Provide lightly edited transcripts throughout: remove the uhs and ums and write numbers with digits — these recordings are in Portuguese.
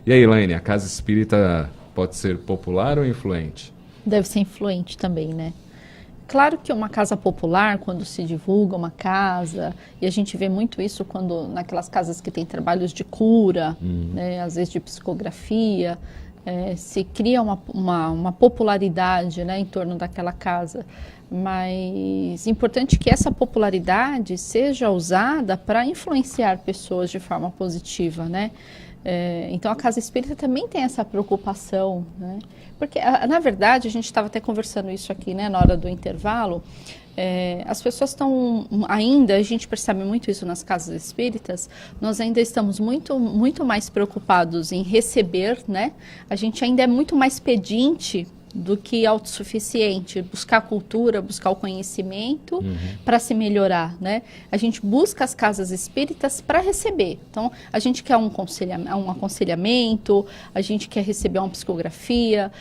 E aí, Elaine, a casa espírita pode ser popular ou influente? Deve ser influente também, né? Claro que uma casa popular, quando se divulga uma casa, e a gente vê muito isso quando naquelas casas que tem trabalhos de cura, né, às vezes de psicografia, se cria uma popularidade, né, em torno daquela casa. Mas é importante que essa popularidade seja usada para influenciar pessoas de forma positiva, né? Então a casa espírita também tem essa preocupação, né? Porque na verdade a gente estava até conversando isso aqui, né, na hora do intervalo. As pessoas estão ainda, a gente percebe muito isso nas casas espíritas, nós ainda estamos muito mais preocupados em receber, né? A gente ainda é muito mais pedinte do que autossuficiente, buscar a cultura, buscar o conhecimento para se melhorar, né? A gente busca as casas espíritas para receber. Então, a gente quer um aconselhamento, a gente quer receber uma psicografia,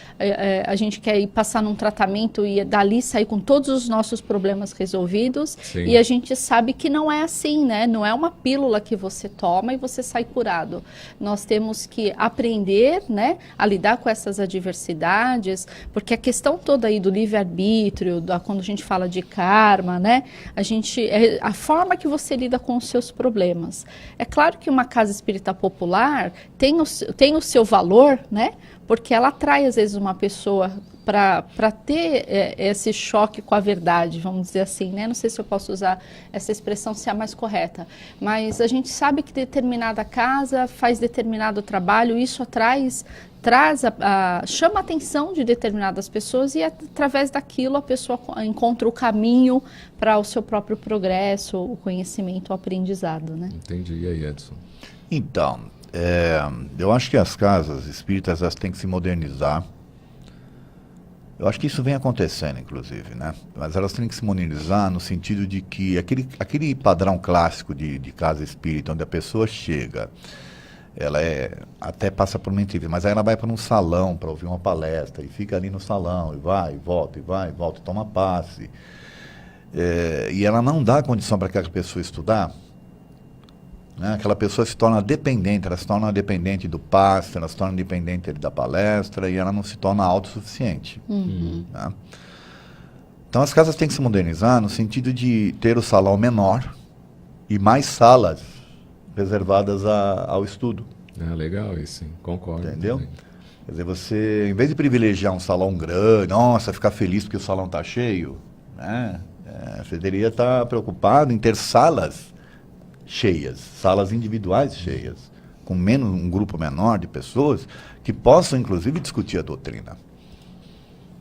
a gente quer ir passar num tratamento e dali sair com todos os nossos problemas resolvidos. Sim. E a gente sabe que não é assim, né? Não é uma pílula que você toma e você sai curado. Nós temos que aprender, né, a lidar com essas adversidades, porque a questão toda aí do livre-arbítrio, quando a gente fala de karma, né, a forma que você lida com os seus problemas. É claro que uma casa espírita popular tem o seu valor, né, porque ela atrai às vezes uma pessoa para ter esse choque com a verdade, vamos dizer assim, né? Não sei se eu posso usar essa expressão se é a mais correta, mas a gente sabe que determinada casa faz determinado trabalho, isso chama a atenção de determinadas pessoas e através daquilo a pessoa encontra o caminho para o seu próprio progresso, o conhecimento, o aprendizado, né? Entendi. E aí, Edson? Então, eu acho que as casas espíritas elas têm que se modernizar. Eu acho que isso vem acontecendo, inclusive, né? Mas elas têm que se modernizar no sentido de que aquele padrão clássico de casa espírita, onde a pessoa chega, ela até passa por uma entrevista, mas aí ela vai para um salão para ouvir uma palestra e fica ali no salão e vai e volta, e toma passe. E ela não dá condição para aquela pessoa estudar, né? Aquela pessoa se torna dependente, ela se torna dependente do passe, ela se torna dependente da palestra e ela não se torna autossuficiente. Né? Então as casas têm que se modernizar no sentido de ter o salão menor e mais salas reservadas ao estudo. Legal isso, hein? Concordo. Entendeu? Também. Quer dizer, você, em vez de privilegiar um salão grande, nossa, ficar feliz porque o salão está cheio, né? Você deveria estar preocupado em ter salas cheias, salas individuais cheias, com um grupo menor de pessoas que possam, inclusive, discutir a doutrina.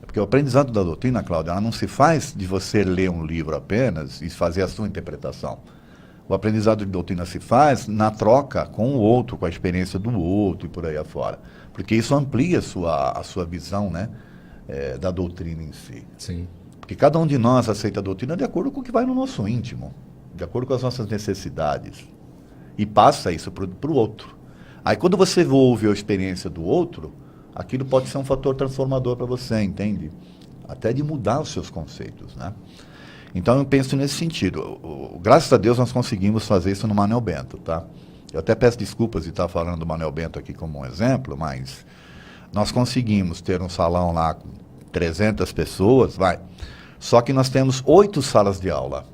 Porque o aprendizado da doutrina, Cláudia, ela não se faz de você ler um livro apenas e fazer a sua interpretação. O aprendizado de doutrina se faz na troca com o outro, com a experiência do outro e por aí afora. Porque isso amplia a sua visão, né, da doutrina em si. Sim. Porque cada um de nós aceita a doutrina de acordo com o que vai no nosso íntimo, de acordo com as nossas necessidades. E passa isso para o outro. Aí quando você ouve a experiência do outro, aquilo pode ser um fator transformador para você, entende? Até de mudar os seus conceitos, né? Então eu penso nesse sentido. Graças a Deus nós conseguimos fazer isso no Manuel Bento, tá? Eu até peço desculpas de estar falando do Manuel Bento aqui como um exemplo, mas nós conseguimos ter um salão lá com 300 pessoas, só que nós temos 8 salas de aula.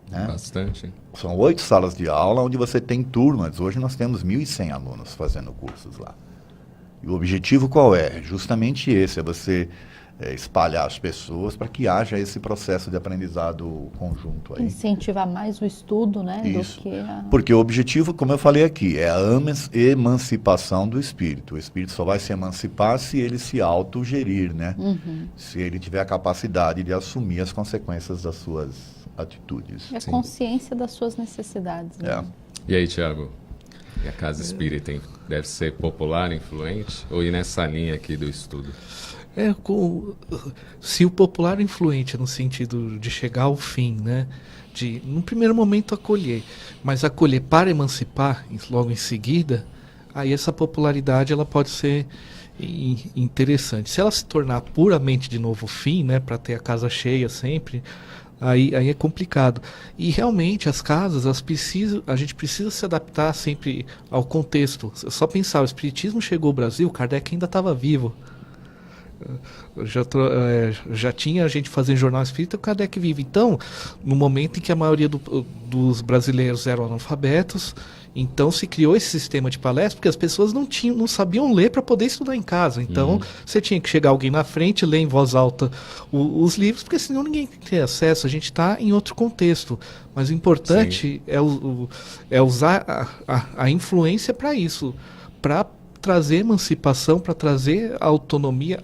Né? Bastante. São 8 salas de aula onde você tem turmas. Hoje nós temos 1.100 alunos fazendo cursos lá. E o objetivo qual é? Justamente esse, é você espalhar as pessoas para que haja esse processo de aprendizado conjunto aí. Incentivar mais o estudo, né? Isso. Do que Porque o objetivo, como eu falei aqui, é a emancipação do espírito. O espírito só vai se emancipar se ele se autogerir, né? Se ele tiver a capacidade de assumir as consequências das suas atitudes. a consciência das suas necessidades. Né? E aí, Tiago? E a casa espírita deve ser popular, influente? Ou ir nessa linha aqui do estudo? Se o popular influente no sentido de chegar ao fim, né, de num primeiro momento acolher, mas acolher para emancipar logo em seguida, aí essa popularidade ela pode ser interessante. Se ela se tornar puramente de novo fim, né, para ter a casa cheia sempre, Aí é complicado. E realmente as casas, a gente precisa se adaptar sempre ao contexto. Só pensar, o Espiritismo chegou ao Brasil, Kardec ainda estava vivo. Já tinha gente fazendo jornal espírita, o Kardec vive. Então, no momento em que a maioria dos brasileiros eram analfabetos, então se criou esse sistema de palestra, porque as pessoas não sabiam ler para poder estudar em casa. Então, você tinha que chegar alguém na frente, ler em voz alta os livros, porque senão ninguém tem acesso. A gente está em outro contexto. Mas o importante é usar a influência para isso, para trazer emancipação, para trazer autonomia.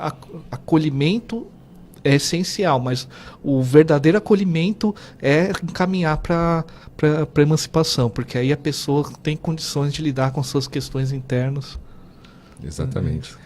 Acolhimento é essencial, mas o verdadeiro acolhimento é encaminhar para a emancipação, porque aí a pessoa tem condições de lidar com suas questões internas. Exatamente.